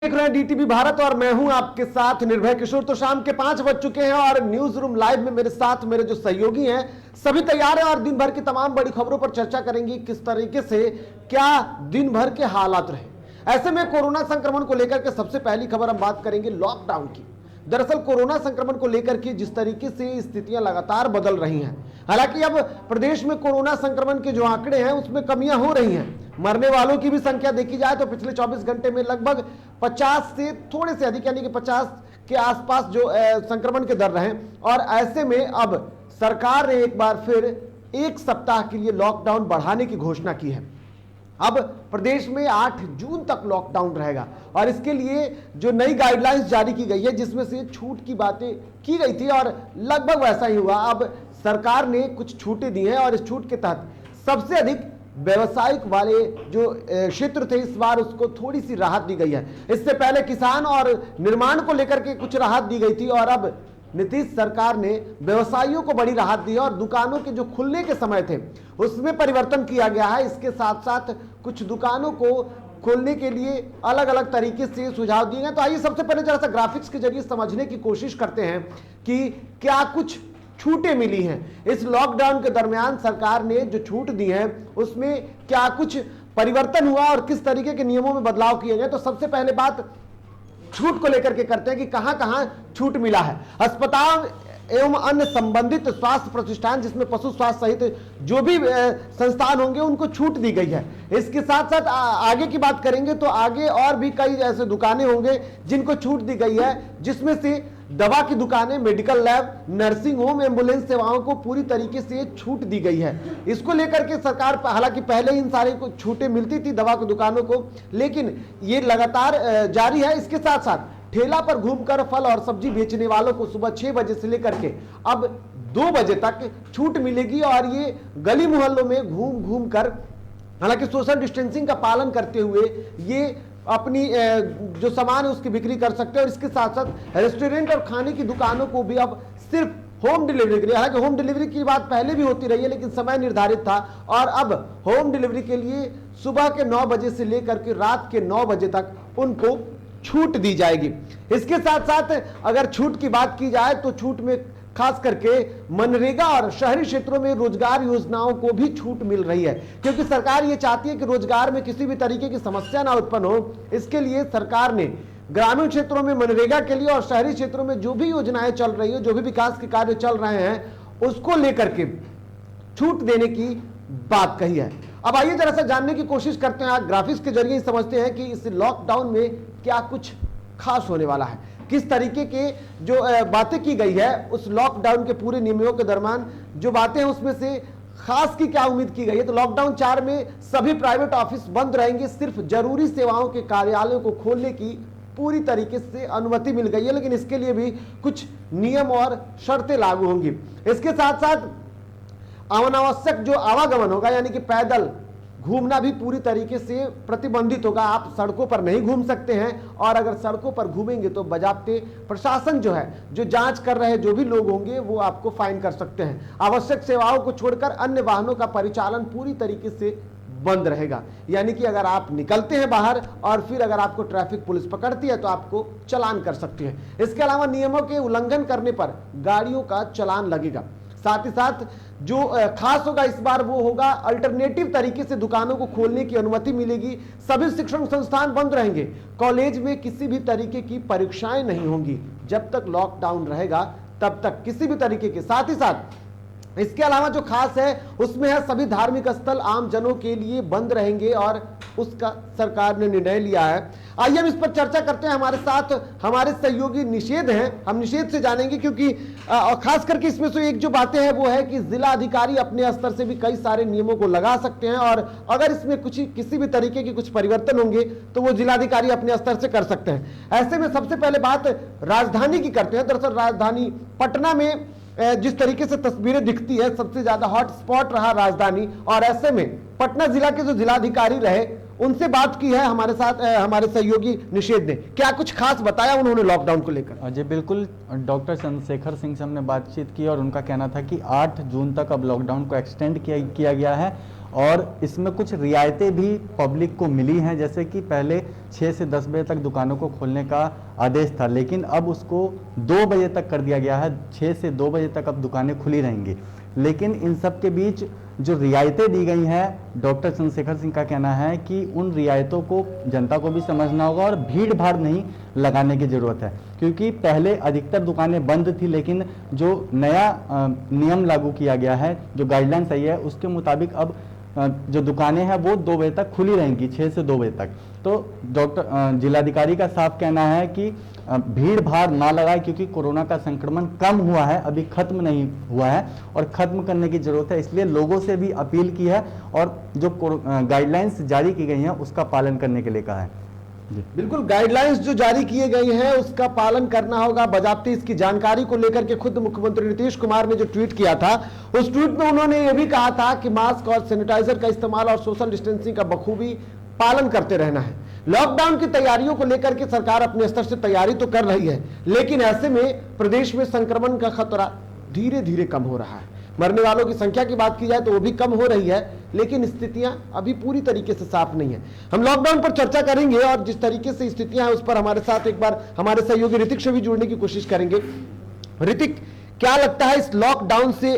देख रहे हैं डीटीवी भारत और मैं हूं आपके साथ निर्भय किशोर। तो शाम के 5 बज चुके हैं और न्यूज रूम लाइव में मेरे साथ मेरे जो सहयोगी हैं सभी तैयार हैं और दिन भर की तमाम बड़ी खबरों पर चर्चा करेंगे किस तरीके से क्या दिन भर के हालात रहे। ऐसे में कोरोना संक्रमण को लेकर के सबसे पहली खबर हम बात करेंगे लॉकडाउन की। दरअसल कोरोना संक्रमण को लेकर के जिस तरीके से स्थितियां लगातार बदल रही हैं, हालांकि अब प्रदेश में कोरोना संक्रमण के जो आंकड़े हैं उसमें कमियां हो रही हैं। मरने वालों की भी संख्या देखी जाए तो पिछले 24 घंटे में लगभग 50 से थोड़े से अधिक यानी कि 50 के आसपास जो संक्रमण के दर रहे। और ऐसे में अब सरकार ने एक बार फिर 1 सप्ताह के लिए लॉकडाउन बढ़ाने की घोषणा की है। अब प्रदेश में 8 जून तक लॉकडाउन रहेगा और इसके लिए जो नई गाइडलाइंस जारी की गई है जिसमें से छूट की बातें की गई थी और लगभग वैसा ही हुआ। अब सरकार ने कुछ छूटें दी हैं और इस छूट के तहत सबसे अधिक व्यवसायिक वाले जो क्षेत्र थे इस बार उसको थोड़ी सी राहत दी गई है। इससे पहले किसान और निर्माण को लेकर के कुछ राहत दी गई थी और अब नीतीश सरकार ने व्यवसायियों को बड़ी राहत दी है और दुकानों के जो खुलने के समय थे उसमें परिवर्तन किया गया है। इसके साथ साथ कुछ दुकानों को खोलने के लिए अलग अलग तरीके से सुझाव दिए गए। तो आइए सबसे पहले जरा सा ग्राफिक्स के जरिए समझने की कोशिश करते हैं कि क्या कुछ छूटें मिली हैं इस लॉकडाउन के दरमियान। सरकार ने जो छूट दी है उसमें क्या कुछ परिवर्तन हुआ और किस तरीके के नियमों में बदलाव किए गए। तो सबसे पहले बात छूट को लेकर के करते हैं कि कहां कहां छूट मिला है। अस्पताल एवं अन्य संबंधित स्वास्थ्य प्रतिष्ठान जिसमें पशु स्वास्थ्य सहित जो भी संस्थान होंगे उनको छूट दी गई है। इसके साथ साथ आगे की बात करेंगे तो आगे और भी कई ऐसे दुकानें होंगे जिनको छूट दी गई है, जिसमें से दवा की दुकानें, medical lab, nursing home, ambulance सेवाओं को पूरी तरीके से छूट दी गई है। इसको लेकर के सरकार, हालांकि पहले इन सारे को छूटें मिलती थी दवा की दुकानों को, लेकिन ये लगातार जारी है। इसके साथ साथ ठेला पर घूमकर फल और सब्जी बेचने वालों को सुबह 6 बजे से लेकर के अब 2 बजे तक छूट मिलेगी और ये गली मोहल्लों में घूम घूम कर, हालांकि सोशल डिस्टेंसिंग का पालन करते हुए ये अपनी जो सामान है उसकी बिक्री कर सकते हैं। और इसके साथ साथ रेस्टोरेंट और खाने की दुकानों को भी अब सिर्फ होम डिलीवरी के लिए, हालांकि होम डिलीवरी की बात पहले भी होती रही है लेकिन समय निर्धारित था, और अब होम डिलीवरी के लिए सुबह के 9 बजे से लेकर के रात के 9 बजे तक उनको छूट दी जाएगी। इसके साथ साथ अगर छूट की बात की जाए तो छूट में खास करके मनरेगा और शहरी क्षेत्रों में रोजगार योजनाओं को भी छूट मिल रही है, क्योंकि सरकार ये चाहती है कि रोजगार में किसी भी तरीके की समस्या ना उत्पन्न हो। इसके लिए सरकार ने ग्रामीण क्षेत्रों में मनरेगा के लिए और शहरी क्षेत्रों में जो भी योजनाएं चल रही है, जो भी विकास के कार्य चल रहे हैं, उसको लेकर के छूट देने की बात कही है। अब आइए जरा सा जानने की कोशिश करते हैं, ग्राफिक्स के जरिए समझते हैं कि इस लॉकडाउन में क्या कुछ खास होने वाला है, किस तरीके के जो बातें की गई है उस लॉकडाउन के पूरे नियमों के दरमियान जो बातें हैं उसमें से खास की क्या उम्मीद की गई है। तो लॉकडाउन 4 में सभी प्राइवेट ऑफिस बंद रहेंगे, सिर्फ जरूरी सेवाओं के कार्यालयों को खोलने की पूरी तरीके से अनुमति मिल गई है, लेकिन इसके लिए भी कुछ नियम और शर्तें लागू होंगी। इसके साथ साथ अनावश्यक जो आवागमन होगा यानी कि पैदल घूमना भी पूरी तरीके से प्रतिबंधित होगा। आप सड़कों पर नहीं घूम सकते हैं और अगर सड़कों पर घूमेंगे तो बजाते प्रशासन जो है, जो जांच कर रहे जो भी लोग होंगे वो आपको फाइन कर सकते हैं। आवश्यक सेवाओं को छोड़कर अन्य वाहनों का परिचालन पूरी तरीके से बंद रहेगा, यानी कि अगर आप निकलते हैं बाहर और फिर अगर आपको ट्रैफिक पुलिस पकड़ती है तो आपको चालान कर सकती है। इसके अलावा नियमों के उल्लंघन करने पर गाड़ियों का चालान लगेगा। साथ ही साथ जो खास होगा इस बार वो होगा अल्टरनेटिव तरीके से दुकानों को खोलने की अनुमति मिलेगी। सभी शिक्षण संस्थान बंद रहेंगे। कॉलेज में किसी भी तरीके की परीक्षाएं नहीं होंगी। जब तक लॉकडाउन रहेगा तब तक किसी भी तरीके के। साथ ही साथ इसके अलावा जो खास है उसमें है सभी धार्मिक स्थल आम जनों के लिए बंद रहेंगे और उसका सरकार ने निर्णय लिया है। आइए हम इस पर चर्चा करते हैं। हमारे साथ हमारे सहयोगी निषेध हैं, हम निषेध से जानेंगे क्योंकि खास करके इसमें से एक जो बातें हैं वो है कि जिला अधिकारी अपने स्तर से भी कई सारे नियमों को लगा सकते हैं और अगर इसमें कुछ किसी भी तरीके के कुछ परिवर्तन होंगे तो वो जिलाधिकारी अपने स्तर से कर सकते हैं। ऐसे में सबसे पहले बात राजधानी की करते हैं। दरअसल राजधानी पटना में जिस तरीके से तस्वीरें दिखती है सबसे ज्यादा हॉट स्पॉट रहा राजधानी, और ऐसे में पटना जिला के जो जिलाधिकारी रहे उनसे बात की है हमारे साथ हमारे सहयोगी निषेध ने। क्या कुछ खास बताया उन्होंने लॉकडाउन को लेकर? जी बिल्कुल, डॉक्टर चंद्रशेखर सिंह से हमने बातचीत की और उनका कहना था कि 8 जून तक अब लॉकडाउन को एक्सटेंड किया गया है और इसमें कुछ रियायतें भी पब्लिक को मिली हैं, जैसे कि पहले 6 से 10 बजे तक दुकानों को खोलने का आदेश था, लेकिन अब उसको 2 बजे तक कर दिया गया है। 6 से 2 बजे तक अब दुकानें खुली रहेंगी। लेकिन इन सब के बीच जो रियायतें दी गई हैं, डॉक्टर चंद्रशेखर सिंह का कहना है कि उन रियायतों को जनता को भी समझना होगा और भीड़ भाड़ नहीं लगाने की ज़रूरत है, क्योंकि पहले अधिकतर दुकानें बंद थी, लेकिन जो नया नियम लागू किया गया है, जो गाइडलाइंस आई है, उसके मुताबिक अब जो दुकानें हैं वो 2 बजे तक खुली रहेंगी, 6 से 2 बजे तक। तो डॉक्टर जिलाधिकारी का साफ कहना है कि भीड़ भाड़ ना लगाए, क्योंकि कोरोना का संक्रमण कम हुआ है, अभी खत्म नहीं हुआ है और खत्म करने की जरूरत है। इसलिए लोगों से भी अपील की है और जो गाइडलाइंस जारी की गई हैं उसका पालन करने के लिए कहा है। बिल्कुल, गाइडलाइंस जो जारी किए गए हैं उसका पालन करना होगा। बजाते इसकी जानकारी को लेकर के खुद मुख्यमंत्री नीतीश कुमार ने जो ट्वीट किया था, उस ट्वीट में उन्होंने ये भी कहा था कि मास्क और सैनिटाइजर का इस्तेमाल और सोशल डिस्टेंसिंग का बखूबी पालन करते रहना है। लॉकडाउन की तैयारियों को लेकर के सरकार अपने स्तर से तैयारी तो कर रही है, लेकिन ऐसे में प्रदेश में संक्रमण का खतरा धीरे धीरे कम हो रहा है। मरने वालों की संख्या की बात की जाए तो वो भी कम हो रही है, लेकिन स्थितियां अभी पूरी तरीके से साफ नहीं है। हम लॉकडाउन पर चर्चा करेंगे और जिस तरीके से स्थितियां हैं उस पर हमारे साथ एक बार हमारे सहयोगी ऋतिक से भी जुड़ने की कोशिश करेंगे। ऋतिक, क्या लगता है इस लॉकडाउन से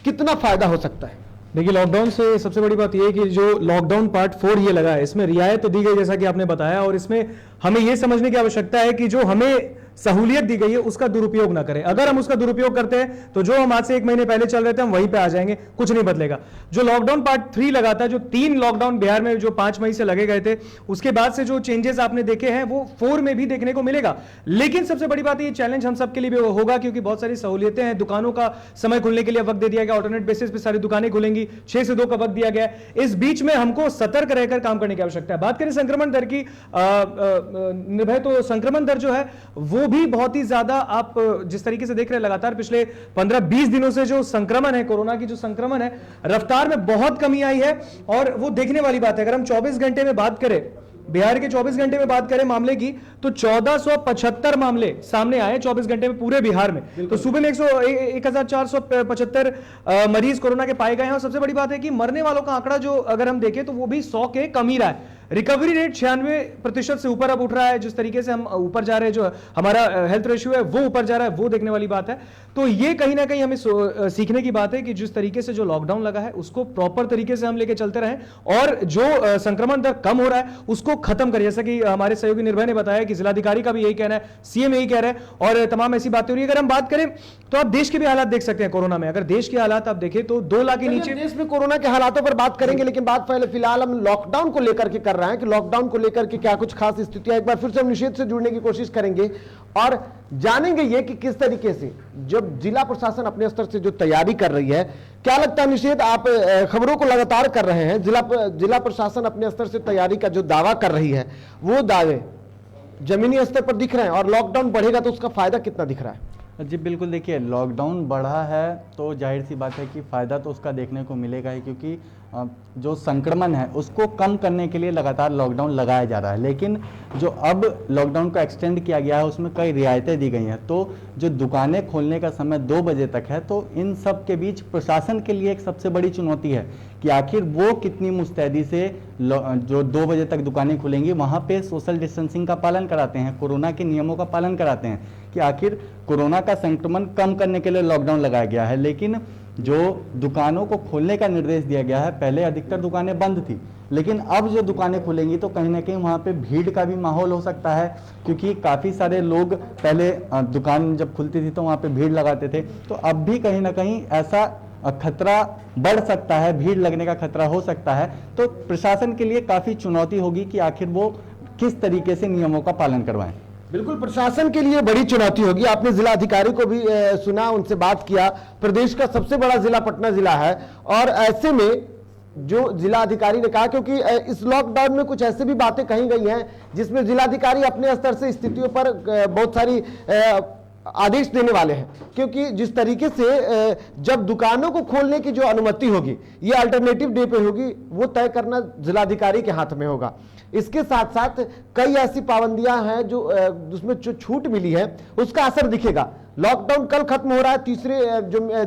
कितना फायदा हो सकता है? देखिए, लॉकडाउन से सबसे बड़ी बात यह है कि जो लॉकडाउन पार्ट 4 ये लगा है, इसमें रियायत तो दी गई जैसा कि आपने बताया, और इसमें हमें यह समझने की आवश्यकता है कि जो हमें सहूलियत दी गई है उसका दुरुपयोग ना करें। अगर हम उसका दुरुपयोग करते हैं तो जो हम आज से 1 महीने पहले चल रहे थे हम वहीं पे आ जाएंगे, कुछ नहीं बदलेगा। जो लॉकडाउन पार्ट 3 लगा था, जो 3 लॉकडाउन बिहार में जो 5 मई से लगे गए थे, उसके बाद से जो चेंजेस आपने देखे हैं वो 4 में भी देखने को मिलेगा। लेकिन सबसे बड़ी बात है, ये चैलेंज हम सबके लिए भी होगा, क्योंकि बहुत सारी सहूलियतें हैं। दुकानों का समय खुलने के लिए वक्त दे दिया गया, ऑल्टरनेट बेसिस पे सारी दुकानें खुलेंगी, 6 से 2 का वक्त दिया गया है। इस बीच में हमको सतर्क रहकर काम करने की आवश्यकता है। बात करें संक्रमण दर की, निर्भय, तो संक्रमण दर जो है वो भी बहुत ही ज्यादा, आप जिस तरीके से देख रहे हैं लगातार पिछले 15-20 दिनों से जो संक्रमण है, कोरोना की जो संक्रमण है, रफ्तार में बहुत कमी आई है और वो देखने वाली बात है। अगर हम 24 घंटे में बात करें, बिहार के 24 घंटे में बात करें मामले की, तो 1475 मामले सामने आए 24 घंटे में पूरे बिहार में। तो सुबह में 1475 मरीज कोरोना के पाए गए हैं। और सबसे बड़ी बात है कि मरने वालों का आंकड़ा जो अगर हम देखें तो वो भी 100 के कम ही रहा है। रिकवरी रेट 96% से ऊपर अब उठ रहा है। जिस तरीके से हम ऊपर जा रहे हैं, जो हमारा हेल्थ रेशियो है वो ऊपर जा रहा है, वो देखने वाली बात है। तो ये कहीं ना कहीं हमें सीखने की बात है कि जिस तरीके से जो लॉकडाउन लगा है उसको प्रॉपर तरीके से हम लेके चलते रहें और जो संक्रमण दर कम हो रहा है उसको खत्म करें। जैसा कि हमारे सहयोगी निर्भय ने बताया कि जिलाधिकारी का भी यही कहना है, सीएम यही कह रहे हैं और तमाम ऐसी बातें हो रही है। अगर हम बात करें तो आप देश के भी हालात देख सकते हैं कोरोना में। अगर देश के हालात आप देखें तो 2 लाख के नीचे देश में कोरोना के हालातों पर बात करेंगे, लेकिन बात पहले फिलहाल हम लॉकडाउन को लेकर के कर रहे हैं कि लॉकडाउन को लेकर के क्या कुछ खास स्थितियां। एक बार फिर से हम निषेध से जुड़ने की कोशिश करेंगे और जानेंगे ये कि किस तरीके से जब जिला प्रशासन अपने स्तर से जो तैयारी कर रही है, क्या लगता है निषेध, आप खबरों को लगातार कर रहे हैं, जिला प्रशासन अपने स्तर से तैयारी का जो दावा कर रही है वो दावे जमीनी स्तर पर दिख रहे हैं और लॉकडाउन बढ़ेगा तो उसका फायदा कितना दिख रहा है? जी बिल्कुल, देखिए लॉकडाउन बढ़ा है तो जाहिर सी बात है कि फ़ायदा तो उसका देखने को मिलेगा ही, क्योंकि जो संक्रमण है उसको कम करने के लिए लगातार लॉकडाउन लगाया जा रहा है। लेकिन जो अब लॉकडाउन को एक्सटेंड किया गया है उसमें कई रियायतें दी गई हैं। तो जो दुकानें खोलने का समय 2 बजे तक है, तो इन सब के बीच प्रशासन के लिए एक सबसे बड़ी चुनौती है कि आखिर वो कितनी मुस्तैदी से जो 2 बजे तक दुकानें खुलेंगी वहाँ पे सोशल डिस्टेंसिंग का पालन कराते हैं, कोरोना के नियमों का पालन कराते हैं, कि आखिर कोरोना का संक्रमण कम करने के लिए लॉकडाउन लगाया गया है। लेकिन जो दुकानों को खोलने का निर्देश दिया गया है, पहले अधिकतर दुकानें बंद थी, लेकिन अब जो दुकानें खुलेंगी तो कहीं ना कहीं वहाँ पे भीड़ का भी माहौल हो सकता है, क्योंकि काफ़ी सारे लोग पहले दुकान जब खुलती थी तो वहाँ पे भीड़ लगाते थे। तो अब भी कहीं ना कहीं ऐसा खतरा बढ़ सकता है, भीड़ लगने का खतरा हो सकता है। तो प्रशासन के लिए काफ़ी चुनौती होगी कि आखिर वो किस तरीके से नियमों का पालन करवाएं। बिल्कुल, प्रशासन के लिए बड़ी चुनौती होगी। आपने जिला अधिकारी को भी सुना, उनसे बात किया। प्रदेश का सबसे बड़ा जिला पटना जिला है और ऐसे में जो जिला अधिकारी ने कहा, क्योंकि इस लॉकडाउन में कुछ ऐसे भी बातें कही गई हैं जिसमें जिलाधिकारी अपने स्तर से स्थितियों पर बहुत सारी आदेश देने वाले हैं, क्योंकि जिस तरीके से जब दुकानों को खोलने की जो अनुमति होगी ये अल्टरनेटिव डे पे होगी, वो तय करना जिलाधिकारी के हाथ में होगा। इसके साथ साथ कई ऐसी पाबंदियां हैं जो उसमें जो छूट मिली है उसका असर दिखेगा। लॉकडाउन कल खत्म हो रहा है,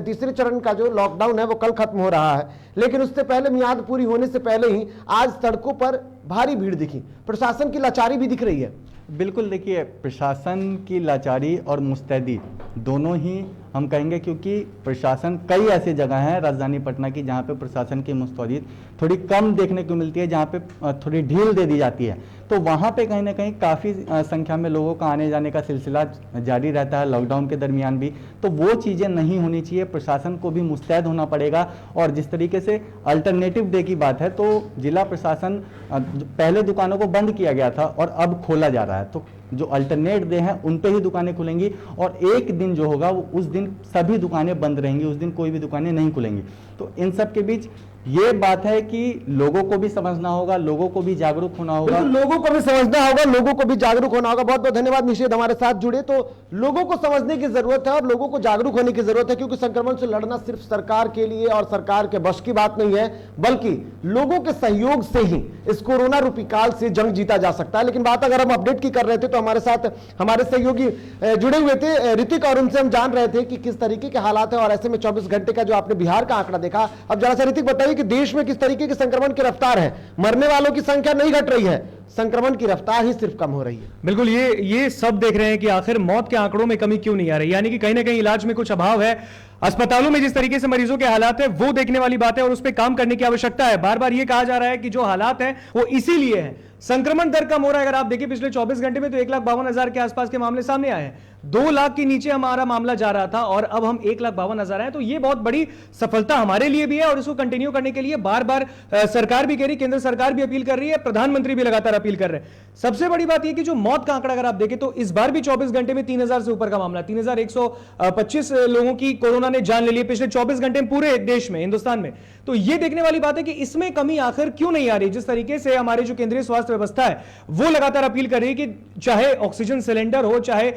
तीसरे चरण का जो लॉकडाउन है वो कल खत्म हो रहा है, लेकिन उससे पहले मियाद पूरी होने से पहले ही आज सड़कों पर भारी भीड़ दिखी। प्रशासन की लाचारी भी दिख रही है। बिल्कुल, देखिए प्रशासन की लाचारी और मुस्तैदी दोनों ही हम कहेंगे, क्योंकि प्रशासन कई ऐसी जगह हैं राजधानी पटना की जहां पे प्रशासन की मुस्तैदी थोड़ी कम देखने को मिलती है, जहां पे थोड़ी ढील दे दी जाती है, तो वहां पे कहीं ना कहीं काफ़ी संख्या में लोगों का आने जाने का सिलसिला जारी रहता है लॉकडाउन के दरमियान भी। तो वो चीज़ें नहीं होनी चाहिए, प्रशासन को भी मुस्तैद होना पड़ेगा। और जिस तरीके से अल्टरनेटिव डे की बात है तो जिला प्रशासन पहले दुकानों को बंद किया गया था और अब खोला जा रहा है, तो जो अल्टरनेट डे हैं उन पे ही दुकानें खुलेंगी और एक दिन जो होगा वो उस दिन सभी दुकानें बंद रहेंगी, उस दिन कोई भी दुकानें नहीं खुलेंगी। तो इन सब के बीच ये बात है कि लोगों को भी समझना होगा, लोगों को भी जागरूक होना होगा, लोगों को भी समझना होगा, लोगों को भी जागरूक होना होगा। बहुत बहुत धन्यवाद निषेध हमारे साथ जुड़े। तो लोगों को समझने की जरूरत है और लोगों को जागरूक होने की जरूरत है, क्योंकि संक्रमण से लड़ना सिर्फ सरकार के लिए और सरकार के बस की बात नहीं है, बल्कि लोगों के सहयोग से ही इस कोरोना रूपी काल से जंग जीता जा सकता है। लेकिन बात अगर हम अपडेट की कर रहे थे तो हमारे साथ हमारे सहयोगी जुड़े हुए थे ऋतिक, और उनसे हम जान रहे थे कि किस तरीके के हालात है। और ऐसे में 24 घंटे का जो आपने बिहार का आंकड़ा देखा, अब जरा सा ऋतिक बताइए कि देश में किस तरीके के संक्रमण की रफ्तार है। मरने वालों की संख्या नहीं घट रही है, संक्रमण की रफ्तार ही सिर्फ कम हो रही है। बिल्कुल, ये सब देख रहे हैं कि आखिर मौत के आंकड़ों में कमी क्यों नहीं आ रही, यानी कि कहीं ना कहीं इलाज में कुछ अभाव है। अस्पतालों में जिस तरीके से मरीजों के हालात है वो देखने वाली बात है और उस पर काम करने की आवश्यकता है। बार बार ये कहा जा रहा है कि जो हालात हैं वो इसीलिए है, संक्रमण दर कम हो रहा है। अगर आप देखिए पिछले 24 घंटे में तो 1,52,000 के आसपास के मामले सामने आए हैं। 2 लाख के नीचे हमारा मामला जा रहा था और अब हम 1,52,000 हैं। तो ये बहुत बड़ी सफलता हमारे लिए भी है और इसको कंटिन्यू करने के लिए बार बार सरकार भी कह रही, केंद्र सरकार भी अपील कर रही है, प्रधानमंत्री भी लगातार अपील कर रहे हैं। सबसे बड़ी बात यह कि जो मौत का आंकड़ा अगर आप देखें तो इस बार भी 24 घंटे में 3,000 से ऊपर का मामला, 3,125 लोगों की कोरोना ने जान ले ली पिछले 24 घंटे में पूरे देश में, हिंदुस्तान में। तो यह देखने वाली बात है कि इसमें कमी आखिर क्यों नहीं आ रही। जिस तरीके से हमारे जो केंद्रीय स्वास्थ्य व्यवस्था है वो लगातार अपील कर रही है कि चाहे ऑक्सीजन सिलेंडर हो, चाहे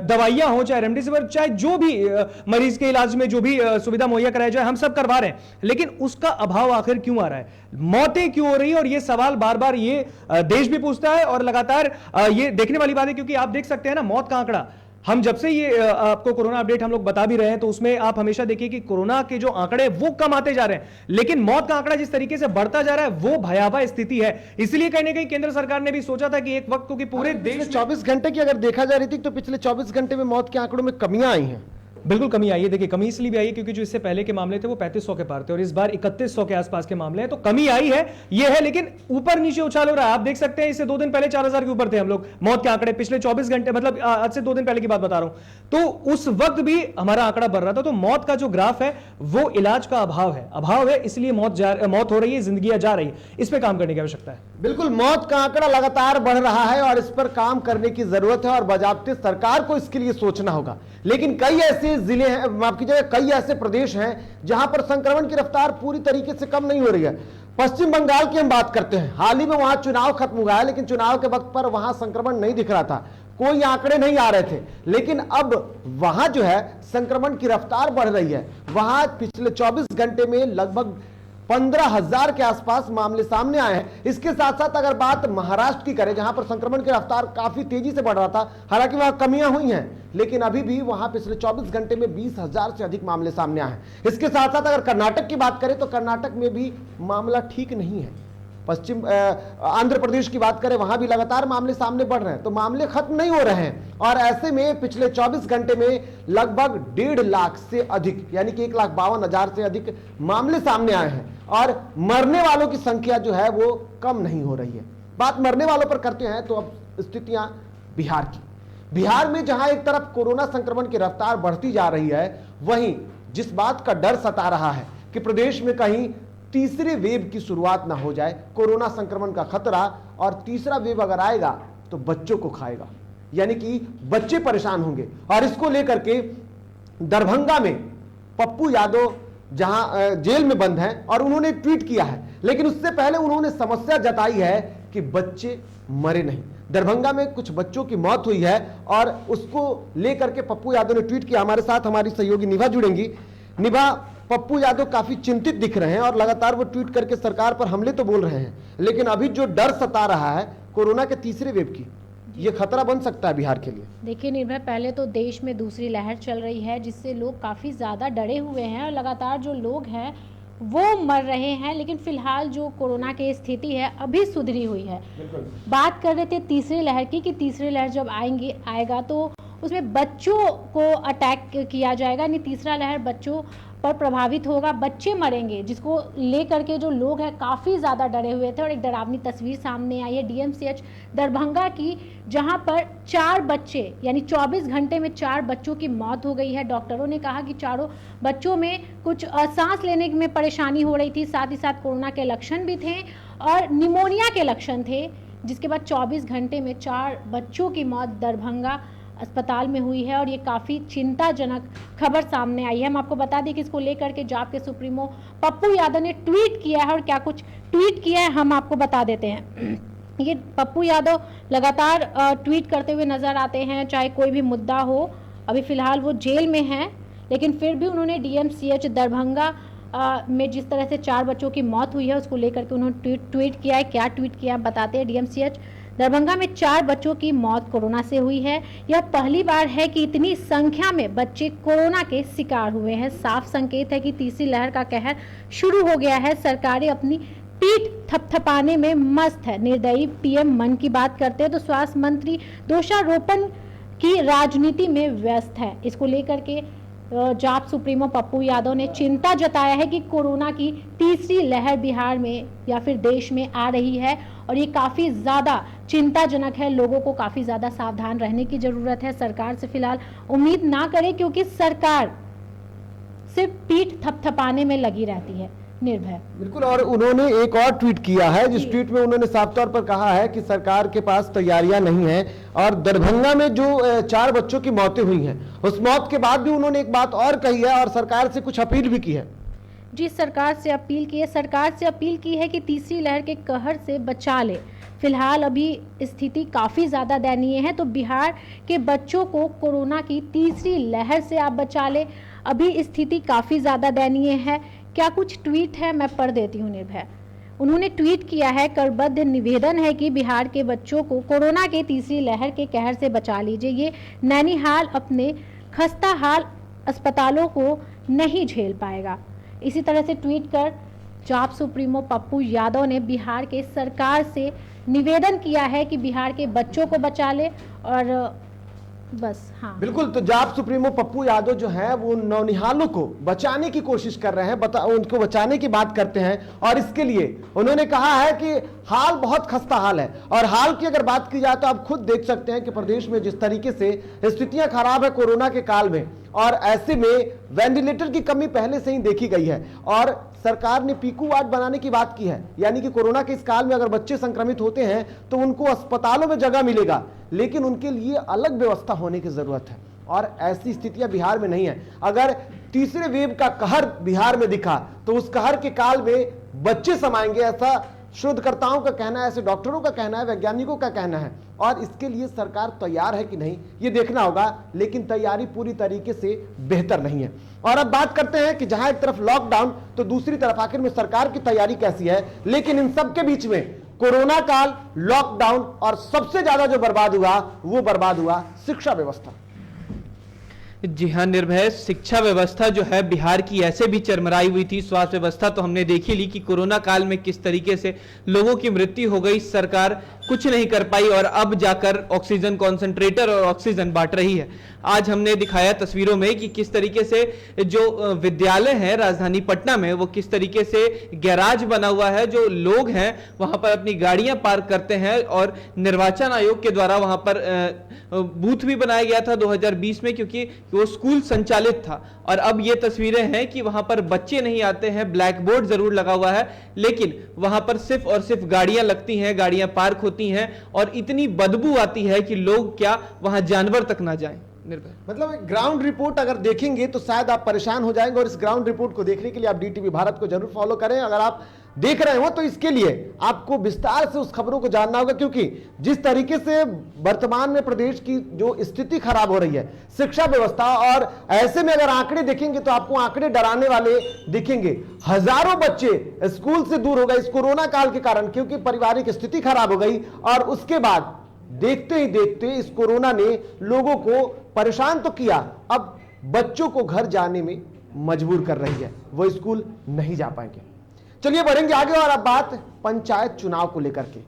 दवाइयां हो, चाहे रेमडेसिविर, चाहे जो भी मरीज के इलाज में जो भी सुविधा मुहैया कराई जाए, हम सब करवा रहे हैं, लेकिन उसका अभाव आखिर क्यों आ रहा है, मौतें क्यों हो रही है। और ये सवाल बार बार ये देश भी पूछता है और लगातार ये देखने वाली बात है, क्योंकि आप देख सकते हैं ना मौत का आंकड़ा, हम जब से ये आपको कोरोना अपडेट हम लोग बता भी रहे हैं तो उसमें आप हमेशा देखिए कि कोरोना के जो आंकड़े वो कम आते जा रहे हैं, लेकिन मौत का आंकड़ा जिस तरीके से बढ़ता जा रहा है वो भयावह स्थिति है। इसलिए कहीं ना कहीं केंद्र सरकार ने भी सोचा था कि एक वक्त को कि पूरे देश 24 घंटे की अगर देखा जा रही थी तो पिछले 24 घंटे में मौत के आंकड़ों में कमियां आई हैं। बिल्कुल कमी आई है। देखिए कमी इसलिए भी आई है क्योंकि जो इससे पहले के मामले थे वो 3500 के पार थे और इस बार 3100 के आसपास के मामले हैं, तो कमी आई है ये है, लेकिन ऊपर नीचे उछाल हो रहा है। आप देख सकते हैं इससे 2 दिन पहले 4000 के ऊपर थे हम लोग मौत के आंकड़े, पिछले 24 घंटे मतलब आज से 2 दिन पहले की बात बता रहा हूं, तो उस वक्त भी हमारा आंकड़ा बढ़ रहा था। तो मौत का जो ग्राफ है वो इलाज का अभाव है, इसलिए मौत हो रही है, जिंदगियां जा रही है, इस पर काम करने की आवश्यकता है। बिल्कुल, मौत का आंकड़ा लगातार बढ़ रहा है और इस पर काम करने की जरूरत है और बाजाबते सरकार को इसके लिए सोचना होगा। लेकिन कई ऐसे जिले हैं, माफ कीजिएगा, कई ऐसे प्रदेश हैं जहां पर संक्रमण की रफ्तार पूरी तरीके से कम नहीं हो रही है। पश्चिम बंगाल की हम बात करते हैं, हाल ही में वहां चुनाव खत्म हुआ है, लेकिन चुनाव के वक्त पर वहां संक्रमण नहीं दिख रहा था, कोई आंकड़े नहीं आ रहे थे, लेकिन अब वहां जो है संक्रमण की रफ्तार बढ़ रही है। वहां पिछले 24 घंटे में लगभग 15,000 के आसपास मामले सामने आए हैं। इसके साथ साथ अगर बात महाराष्ट्र की करें, जहां पर संक्रमण की रफ्तार काफी तेजी से बढ़ रहा था, हालांकि वहां कमियां हुई हैं, लेकिन अभी भी वहां पिछले 24 घंटे में 20,000 से अधिक मामले सामने आए हैं। इसके साथ साथ अगर कर्नाटक की बात करें तो कर्नाटक में भी मामला ठीक नहीं है। पश्चिम आंध्र प्रदेश की बात करें, वहां भी लगातार मामले सामने बढ़ रहे हैं, तो मामले खत्म नहीं हो रहे हैं। और ऐसे में पिछले 24 घंटे में लगभग 1.5 लाख से अधिक, यानी कि 1,52,000 से अधिक मामले सामने आए हैं और मरने वालों की संख्या जो है वो कम नहीं हो रही है। बात मरने वालों पर करते हैं तो अब स्थितियां बिहार की, बिहार में जहां एक तरफ कोरोना संक्रमण की रफ्तार बढ़ती जा रही है, वहीं जिस बात का डर सता रहा है कि प्रदेश में कहीं तीसरे वेव की शुरुआत ना हो जाए, कोरोना संक्रमण का खतरा, और तीसरा वेव अगर आएगा तो बच्चों को खाएगा, यानी कि बच्चे परेशान होंगे। और इसको लेकर के दरभंगा में पप्पू यादव जहां जेल में बंद हैं और उन्होंने ट्वीट किया है, लेकिन उससे पहले उन्होंने समस्या जताई है कि बच्चे मरे नहीं। दरभंगा में कुछ बच्चों की मौत हुई है और उसको लेकर के पप्पू यादव ने ट्वीट किया। हमारे साथ हमारी सहयोगी निभा जुड़ेंगी। निभा, पप्पू यादव काफी चिंतित दिख रहे हैं और लगातार वो ट्वीट करके सरकार पर हमले तो बोल रहे हैं, लेकिन अभी जो डर सता रहा है कोरोना के तीसरे वेव की, ये खतरा बन सकता है बिहार के लिए। देखिए निर्भय, पहले तो देश में दूसरी लहर चल रही है जिससे लोग काफ़ी ज़्यादा डरे हुए हैं और लगातार जो लोग हैं वो मर रहे हैं, लेकिन फिलहाल जो कोरोना की स्थिति है अभी सुधरी हुई है। बात कर रहे थे तीसरी लहर की, कि तीसरी लहर जब आएगा तो उसमें बच्चों को अटैक किया जाएगा, यानी तीसरा लहर बच्चों पर प्रभावित होगा, बच्चे मरेंगे, जिसको लेकर के जो लोग हैं काफ़ी ज़्यादा डरे हुए थे। और एक डरावनी तस्वीर सामने आई है DMCH दरभंगा की, जहां पर 4 बच्चे यानी 24 घंटे में 4 बच्चों की मौत हो गई है। डॉक्टरों ने कहा कि चारों बच्चों में कुछ सांस लेने में परेशानी हो रही थी, साथ ही साथ कोरोना के लक्षण भी थे और निमोनिया के लक्षण थे, जिसके बाद 24 घंटे में 4 बच्चों की मौत दरभंगा अस्पताल में हुई है। और ये काफ़ी चिंताजनक खबर सामने आई है। हम आपको बता दें कि इसको लेकर के जाप के सुप्रीमो पप्पू यादव ने ट्वीट किया है, और क्या कुछ ट्वीट किया है हम आपको बता देते हैं। ये पप्पू यादव लगातार ट्वीट करते हुए नजर आते हैं, चाहे कोई भी मुद्दा हो। अभी फिलहाल वो जेल में हैं, लेकिन फिर भी उन्होंने DMCH दरभंगा में जिस तरह से 4 बच्चों की मौत हुई है उसको लेकर के उन्होंने ट्वीट किया है। क्या ट्वीट किया बताते हैं। DMCH दरभंगा में 4 बच्चों की मौत कोरोना से हुई है। यह पहली बार है कि इतनी संख्या में बच्चे कोरोना के शिकार हुए हैं। साफ संकेत है कि तीसरी लहर का कहर शुरू हो गया है। सरकारें अपनी पीठ थपथपाने में मस्त है। निर्दयी PM मन की बात करते हैं तो स्वास्थ्य मंत्री दोषारोपण की राजनीति में व्यस्त है। इसको लेकर के जाप सुप्रीमो पप्पू यादव ने चिंता जताया है कि कोरोना की तीसरी लहर बिहार में या फिर देश में आ रही है, और ये काफ़ी ज़्यादा चिंताजनक है। लोगों को काफ़ी ज़्यादा सावधान रहने की ज़रूरत है। सरकार से फिलहाल उम्मीद ना करें, क्योंकि सरकार सिर्फ पीठ थपथपाने में लगी रहती है। निर्भय बिल्कुल। और उन्होंने एक और ट्वीट किया है, जिस ट्वीट में उन्होंने साफ तौर पर कहा है कि सरकार के पास तैयारियां नहीं है। और दरभंगा में जो 4 बच्चों की मौतें हुई हैं, उस मौत के बाद भी उन्होंने एक बात और कही है और सरकार से कुछ अपील भी की है। जी, सरकार से अपील की है। सरकार से अपील की है कि तीसरी लहर के कहर से बचा ले। फिलहाल अभी स्थिति काफ़ी ज़्यादा दयनीय है, तो बिहार के बच्चों को कोरोना की तीसरी लहर से आप बचा ले। अभी स्थिति काफ़ी ज़्यादा दयनीय है। क्या कुछ ट्वीट है, मैं पढ़ देती हूँ। निर्भय उन्होंने ट्वीट किया है, करबद्ध निवेदन है कि बिहार के बच्चों को कोरोना के तीसरी लहर के कहर से बचा लीजिए। ये नैनीहाल अपने खस्ताहाल अस्पतालों को नहीं झेल पाएगा। इसी तरह से ट्वीट कर जाप सुप्रीमो पप्पू यादव ने बिहार के सरकार से निवेदन किया है कि बिहार के बच्चों को बचा ले। और बस हाँ, बिल्कुल। तो जाप सुप्रीमो पप्पू यादव जो है वो नौनिहालों को बचाने की कोशिश कर रहे हैं, उनको बचाने की बात करते हैं। और इसके लिए उन्होंने कहा है कि हाल बहुत खस्ता हाल है। और हाल की अगर बात की जाए तो आप खुद देख सकते हैं कि प्रदेश में जिस तरीके से स्थितियां खराब है कोरोना के काल में, और ऐसे में वेंटिलेटर की कमी पहले से ही देखी गई है। और सरकार ने पीकू वार्ड बनाने की बात की है, यानी कि कोरोना के इस काल में अगर बच्चे संक्रमित होते हैं तो उनको अस्पतालों में जगह मिलेगा, लेकिन उनके लिए अलग व्यवस्था होने की जरूरत है। और ऐसी स्थितियां बिहार में नहीं है। अगर तीसरे वेव का कहर बिहार में दिखा तो उस कहर के काल में बच्चे समाएंगे, ऐसा शोधकर्ताओं का कहना है, ऐसे डॉक्टरों का कहना है, वैज्ञानिकों का कहना है। और इसके लिए सरकार तैयार है कि नहीं ये देखना होगा, लेकिन तैयारी पूरी तरीके से बेहतर नहीं है। और अब बात करते हैं कि जहां एक तरफ लॉकडाउन तो दूसरी तरफ आखिर में सरकार की तैयारी कैसी है। लेकिन इन सब के बीच में कोरोना काल, लॉकडाउन और सबसे ज्यादा जो बर्बाद हुआ वो बर्बाद हुआ शिक्षा व्यवस्था। जी हाँ निर्भय, शिक्षा व्यवस्था जो है बिहार की ऐसे भी चरमराई हुई थी। स्वास्थ्य व्यवस्था तो हमने देखी ली कि कोरोना काल में किस तरीके से लोगों की मृत्यु हो गई, सरकार कुछ नहीं कर पाई और अब जाकर ऑक्सीजन कॉन्सेंट्रेटर और ऑक्सीजन बांट रही है। आज हमने दिखाया तस्वीरों में कि किस तरीके से जो विद्यालय है राजधानी पटना में वो किस तरीके से गैराज बना हुआ है, जो लोग हैं वहां पर अपनी गाड़ियां पार्क करते हैं। और निर्वाचन आयोग के द्वारा वहां पर बूथ भी बनाया गया था 2020 में, क्योंकि वो स्कूल संचालित था। और अब ये तस्वीरें हैं कि वहां पर बच्चे नहीं आते हैं, ब्लैक बोर्ड जरूर लगा हुआ है, लेकिन वहां पर सिर्फ और सिर्फ गाड़ियां लगती हैं, गाड़ियां पार्क होती हैं और इतनी बदबू आती है कि लोग क्या वहां जानवर तक ना जाएं। निर्भय मतलब ग्राउंड रिपोर्ट अगर देखेंगे तो शायद आप परेशान हो जाएंगे। और इस ग्राउंड रिपोर्ट को देखने के लिए आप DTV भारत को जरूर फॉलो करें। अगर आप देख रहे हो तो इसके लिए आपको विस्तार से उस खबरों को जानना होगा, क्योंकि जिस तरीके से वर्तमान में प्रदेश की जो स्थिति खराब हो रही है, शिक्षा व्यवस्था, और ऐसे में अगर आंकड़े देखेंगे तो आपको आंकड़े डराने वाले दिखेंगे। हजारों बच्चे स्कूल से दूर हो गए इस कोरोना काल के कारण, क्योंकि पारिवारिक स्थिति खराब हो गई, और उसके बाद देखते ही देखते इस कोरोना ने लोगों को परेशान तो किया, अब बच्चों को घर जाने में मजबूर कर रही है, वो स्कूल नहीं जा पाएंगे। चलिए बढ़ेंगे आगे, और अब बात पंचायत चुनाव को लेकर के,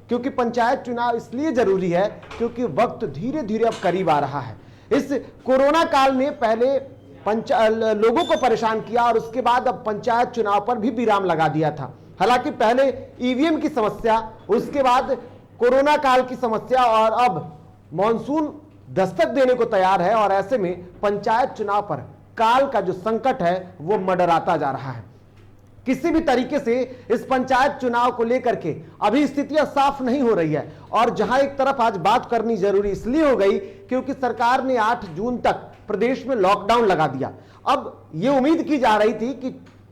क्योंकि पंचायत चुनाव इसलिए जरूरी है क्योंकि वक्त धीरे धीरे अब करीब आ रहा है। इस कोरोना काल ने पहले लोगों को परेशान किया, और उसके बाद अब पंचायत चुनाव पर भी विराम लगा दिया था। हालांकि पहले ईवीएम की समस्या, उसके बाद कोरोना काल की समस्या, और अब मॉनसून दस्तक देने को तैयार है, और ऐसे में पंचायत चुनाव पर काल का जो संकट है वो मंडराता जा रहा है। किसी भी तरीके से इस पंचायत चुनाव को लेकर के अभी स्थितियां साफ नहीं हो रही है, और जहां एक तरफ आज बात करनी जरूरी इसलिए हो गई क्योंकि सरकार ने 8 जून तक प्रदेश में लॉकडाउन लगा दिया। अब यह उम्मीद की जा रही थी कि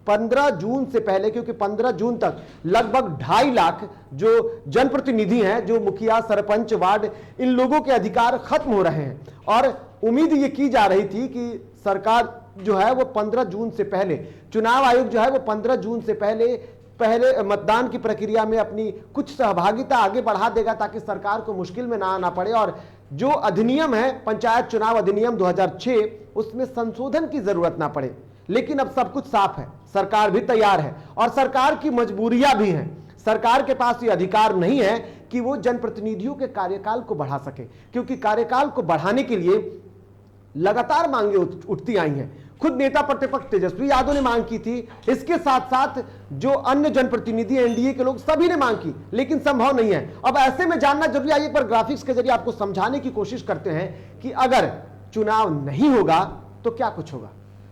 15 जून से पहले, क्योंकि 15 जून तक लगभग 2.5 लाख जो जनप्रतिनिधि हैं, जो मुखिया, सरपंच, वार्ड, इन लोगों के अधिकार खत्म हो रहे हैं, और उम्मीद ये की जा रही थी कि सरकार जो है वो 15 जून से पहले, चुनाव आयोग जो है वो 15 जून से पहले मतदान की प्रक्रिया में अपनी कुछ सहभागिता आगे बढ़ा देगा, ताकि सरकार को मुश्किल में ना आना पड़े। और जो अधिनियम है, पंचायत चुनाव अधिनियम 2006, उसमें संशोधन की जरूरत ना पड़े। लेकिन अब सब कुछ साफ है, सरकार भी तैयार है, और सरकार की मजबूरियां भी हैं। सरकार के पास ये अधिकार नहीं है कि वो जनप्रतिनिधियों के कार्यकाल को बढ़ा सके, क्योंकि कार्यकाल को बढ़ाने के लिए लगातार मांगे उठती आई हैं। खुद नेता प्रतिपक्ष तेजस्वी यादव ने मांग की थी, इसके साथ साथ जो अन्य जनप्रतिनिधि एनडीए के लोग सभी ने मांग की, लेकिन संभव नहीं है। अब ऐसे में जानना जरूरी है, एक बार ग्राफिक्स के जरिए आपको समझाने की कोशिश करते हैं कि अगर चुनाव नहीं होगा तो क्या कुछ होगा।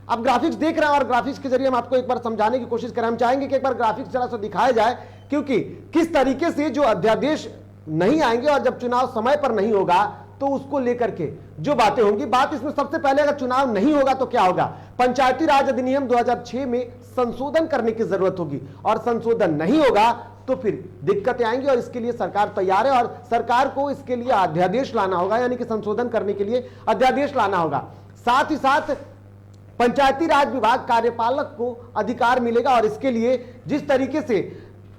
आप ग्राफिक्स देख रहे हैं, और ग्राफिक्स के जरिए हम आपको एक बार समझाने की कोशिश करें। हम चाहेंगे कि एक बार ग्राफिक्स जरा सा दिखाया जाए, क्योंकि किस तरीके से जो अध्यादेश नहीं आएंगे और जब चुनाव समय पर नहीं होगा तो उसको लेकर के जो बातें होंगी। बात इसमें सबसे पहले, अगर चुनाव नहीं होगा तो क्या होगा, पंचायती राज अधिनियम 2006 में संशोधन करने की जरूरत होगी, और संशोधन नहीं होगा तो फिर दिक्कतें आएंगी, और इसके लिए सरकार तैयार है, और सरकार को इसके लिए अध्यादेश लाना होगा, यानी कि संशोधन करने के लिए अध्यादेश लाना होगा। साथ ही साथ पंचायती राज विभाग कार्यपालक को अधिकार मिलेगा, और इसके लिए जिस तरीके से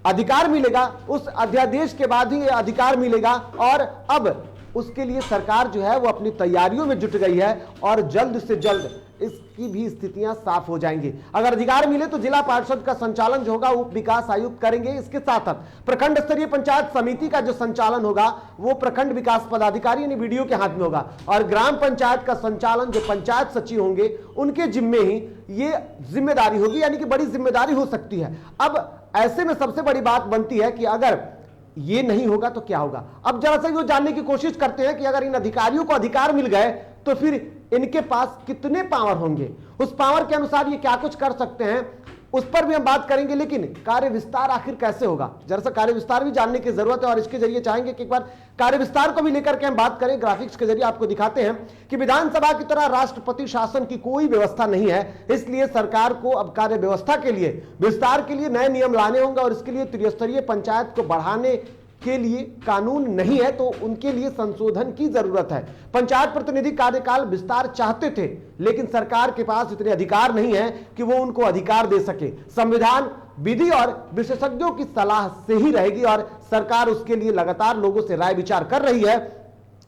अधिकार मिलेगा उस अध्यादेश के बाद ही अधिकार मिलेगा, और अब उसके लिए सरकार जो है वो अपनी तैयारियों में जुट गई है, और जल्द से जल्द इसकी भी स्थितियां साफ हो जाएंगी। अगर अधिकार मिले तो जिला पार्षद का संचालन जो होगा उप विकास आयुक्त करेंगे। इसके साथ साथ प्रखंड स्तरीय पंचायत समिति का जो संचालन होगा वो प्रखंड विकास पदाधिकारी यानी वीडीओ के हाथ में होगा, और ग्राम पंचायत का संचालन जो पंचायत सचिव होंगे उनके जिम्मे ही ये जिम्मेदारी होगी, यानी कि बड़ी जिम्मेदारी हो सकती है। अब ऐसे में सबसे बड़ी बात बनती है कि अगर ये नहीं होगा तो क्या होगा। अब जरा सा वो जानने की कोशिश करते हैं कि अगर इन अधिकारियों को अधिकार मिल गए तो फिर इनके पास कितने पावर होंगे, उस पावर के अनुसार ये क्या कुछ कर सकते हैं, उस पर भी हम बात करेंगे। लेकिन कार्य विस्तार आखिर कैसे होगा, जरा सा कार्य विस्तार भी जानने की जरूरत है, और इसके जरिए चाहेंगे कि एक बार कार्य विस्तार को भी लेकर के हम बात करें। ग्राफिक्स के जरिए आपको दिखाते हैं कि विधानसभा की तरह राष्ट्रपति शासन की कोई व्यवस्था नहीं है, इसलिए सरकार को अब कार्य व्यवस्था के लिए, विस्तार के लिए नए नियम लाने होंगे, और इसके लिए त्रिस्तरीय पंचायत को बढ़ाने के लिए कानून नहीं है, तो उनके लिए संशोधन की जरूरत है। पंचायत प्रतिनिधि कार्यकाल विस्तार चाहते थे, लेकिन सरकार के पास इतने अधिकार नहीं है कि वो उनको अधिकार दे सके। संविधान, विधि और विशेषज्ञों की सलाह से ही रहेगी, और सरकार उसके लिए लगातार लोगों से राय विचार कर रही है,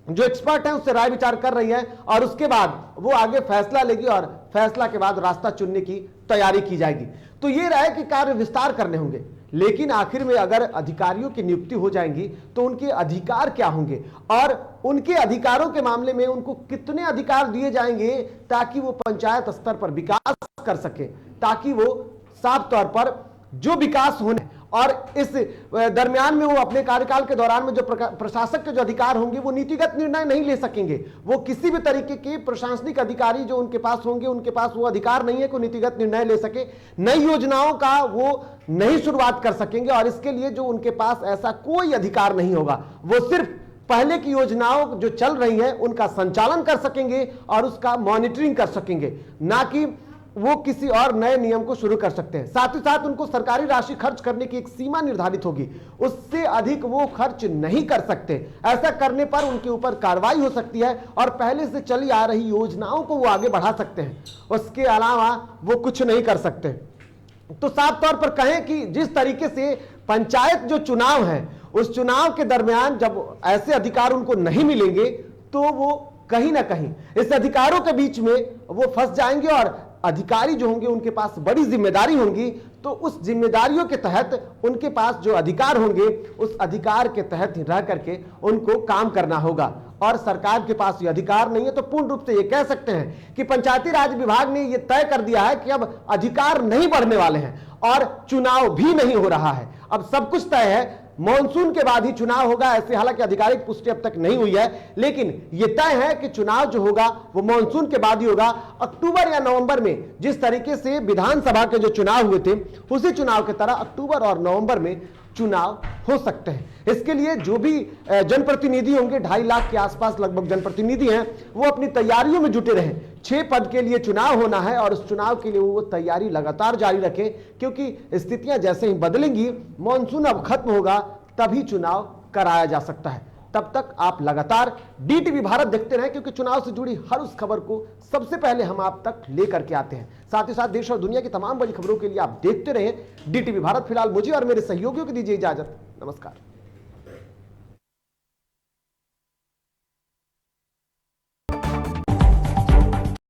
जो एक्सपर्ट हैं उससे राय विचार कर रही है, और उसके बाद वो आगे फैसला लेगी, और फैसला के बाद रास्ता चुनने की तैयारी की जाएगी। तो ये रहे कि कार्य विस्तार करने होंगे, लेकिन आखिर में अगर अधिकारियों की नियुक्ति हो जाएंगी तो उनके अधिकार क्या होंगे, और उनके अधिकारों के मामले में उनको कितने अधिकार दिए जाएंगे ताकि वो पंचायत स्तर पर विकास कर सके, ताकि वो साफ तौर पर जो विकास होने, और इस दरमियान में वो अपने कार्यकाल के दौरान में जो प्रशासक के जो अधिकार होंगे वो नीतिगत निर्णय नहीं ले सकेंगे। वो किसी भी तरीके के प्रशासनिक अधिकारी जो उनके पास होंगे उनके पास वो अधिकार नहीं है कि नीतिगत निर्णय ले सके, नई योजनाओं का वो नहीं शुरुआत कर सकेंगे, और इसके लिए जो उनके पास ऐसा कोई अधिकार नहीं होगा। वो सिर्फ पहले की योजनाओं जो चल रही हैं उनका संचालन कर सकेंगे और उसका मॉनिटरिंग कर सकेंगे, ना कि वो किसी और नए नियम को शुरू कर सकते हैं। साथ ही साथ उनको सरकारी राशि खर्च करने की एक सीमा निर्धारित होगी, उससे अधिक वो खर्च नहीं कर सकते। ऐसा करने पर उनके ऊपर कार्रवाई हो सकती है और पहले से चली आ रही योजनाओं को वो आगे बढ़ा सकते हैं। उसके अलावा वो कुछ नहीं कर सकते। तो साफ तौर पर कहें कि जिस तरीके से पंचायत जो चुनाव है, उस चुनाव के दरमियान जब ऐसे अधिकार उनको नहीं मिलेंगे तो वो कहीं ना कहीं इस अधिकारों के बीच में वो फंस जाएंगे और अधिकारी जो होंगे उनके पास बड़ी जिम्मेदारी होंगी, तो उस जिम्मेदारियों के तहत उनके पास जो अधिकार होंगे उस अधिकार के तहत ही रह करके उनको काम करना होगा। और सरकार के पास ये अधिकार नहीं है, तो पूर्ण रूप से ये कह सकते हैं कि पंचायती राज विभाग ने ये तय कर दिया है कि अब अधिकार नहीं बढ़ने वाले हैं और चुनाव भी नहीं हो रहा है। अब सब कुछ तय है, मॉनसून के बाद ही चुनाव होगा। ऐसे हालांकि आधिकारिक पुष्टि अब तक नहीं हुई है, लेकिन यह तय है कि चुनाव जो होगा वो मॉनसून के बाद ही होगा। अक्टूबर या नवंबर में जिस तरीके से विधानसभा के जो चुनाव हुए थे, उसी चुनाव की तरह अक्टूबर और नवंबर में चुनाव हो सकते हैं। इसके लिए जो भी जनप्रतिनिधि होंगे, 2.5 लाख के आसपास लगभग जनप्रतिनिधि हैं, वो अपनी तैयारियों में जुटे रहें। 6 पद के लिए चुनाव होना है और उस चुनाव के लिए वो तैयारी लगातार जारी रखें, क्योंकि स्थितियां जैसे ही बदलेंगी, मॉनसून अब खत्म होगा, तभी चुनाव कराया जा सकता है। तब तक आप लगातार डीटीवी भारत देखते रहें, क्योंकि चुनाव से जुड़ी हर उस खबर को सबसे पहले हम आप तक लेकर के आते हैं। साथ ही साथ देश और दुनिया की तमाम बड़ी खबरों के लिए आप देखते रहें डीटीवी भारत। फिलहाल मुझे और मेरे सहयोगियों को दीजिए इजाजत। नमस्कार।